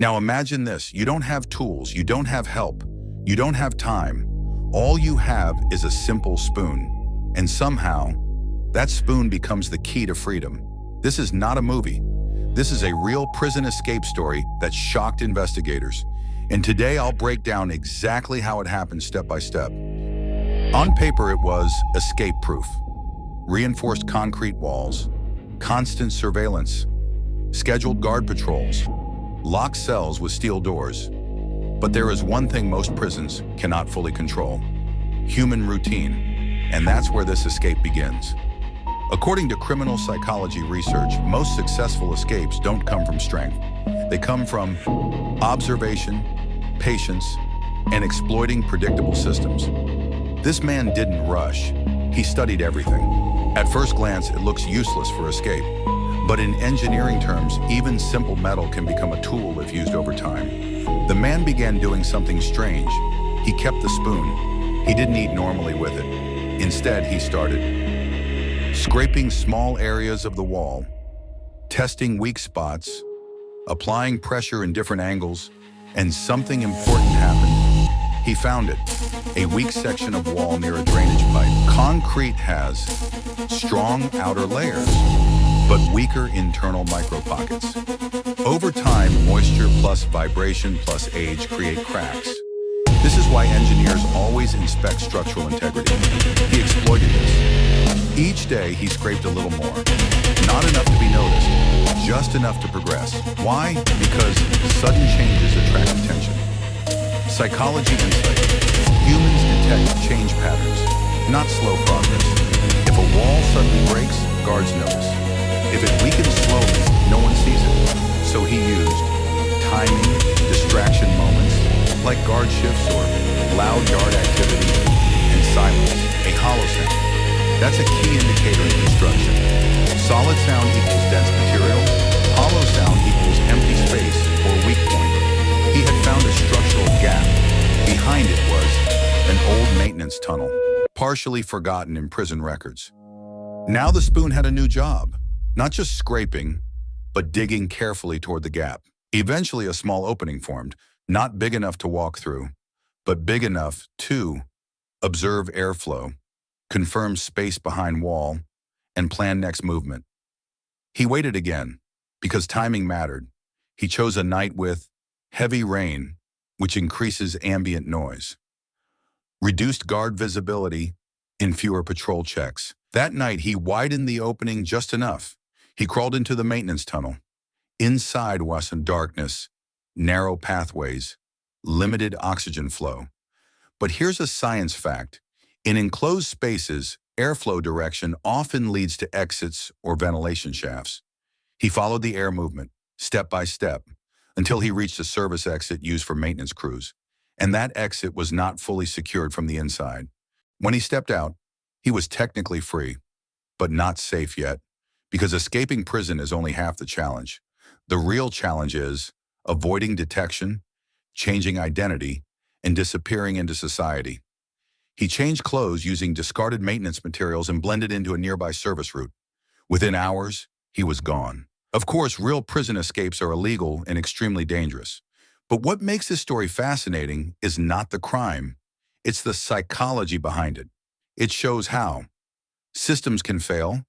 Now imagine this, you don't have tools, you don't have help, you don't have time. All you have is a simple spoon. And somehow, that spoon becomes the key to freedom. This is not a movie. This is a real prison escape story that shocked investigators. And today I'll break down exactly how it happened step by step. On paper it was escape-proof. Reinforced concrete walls, constant surveillance, scheduled guard patrols, locked cells with steel doors. But there is one thing most prisons cannot fully control: human routine. And that's where this escape begins. According to criminal psychology research, most successful escapes don't come from strength. They come from observation, patience, and exploiting predictable systems. This man didn't rush. He studied everything. At first glance, it looks useless for escape. But in engineering terms, even simple metal can become a tool if used over time. The man began doing something strange. He kept the spoon. He didn't eat normally with it. Instead, he started scraping small areas of the wall, testing weak spots, applying pressure in different angles, and something important happened. He found it, a weak section of wall near a drainage pipe. Concrete has strong outer layers, but weaker internal micropockets. Over time, moisture plus vibration plus age create cracks. This is why engineers always inspect structural integrity. He exploited this. Each day, he scraped a little more. Not enough to be noticed, just enough to progress. Why? Because sudden changes attract attention. Psychology insight. Humans detect change patterns, not slow progress. If a wall suddenly breaks, guards notice. If it weakens slowly, no one sees it. So he used timing, distraction moments, like guard shifts or loud yard activity, and silence, a hollow sound. That's a key indicator in construction. Solid sound equals dense material, hollow sound equals empty space or weak point. He had found a structural gap. Behind it was an old maintenance tunnel, partially forgotten in prison records. Now the spoon had a new job, not just scraping, but digging carefully toward the gap. Eventually a small opening formed, not big enough to walk through, but big enough to observe airflow, confirm space behind wall, and plan next movement. He waited again, because timing mattered. He chose a night with heavy rain, which increases ambient noise, reduced guard visibility, and fewer patrol checks. That night, he widened the opening just enough. He crawled into the maintenance tunnel. Inside was in darkness, narrow pathways, limited oxygen flow. But here's a science fact. In enclosed spaces, airflow direction often leads to exits or ventilation shafts. He followed the air movement, step by step, until he reached a service exit used for maintenance crews. And that exit was not fully secured from the inside. When he stepped out, he was technically free, but not safe yet, because escaping prison is only half the challenge. The real challenge is avoiding detection, changing identity, and disappearing into society. He changed clothes using discarded maintenance materials and blended into a nearby service route. Within hours, he was gone. Of course, real prison escapes are illegal and extremely dangerous. But what makes this story fascinating is not the crime. It's the psychology behind it. It shows how systems can fail,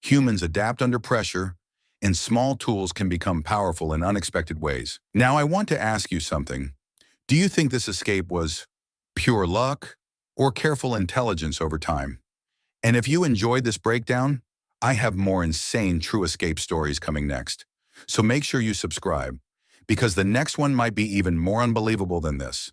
humans adapt under pressure, and small tools can become powerful in unexpected ways. Now, I want to ask you something. Do you think this escape was pure luck or careful intelligence over time? And if you enjoyed this breakdown, I have more insane true escape stories coming next. So make sure you subscribe, because the next one might be even more unbelievable than this.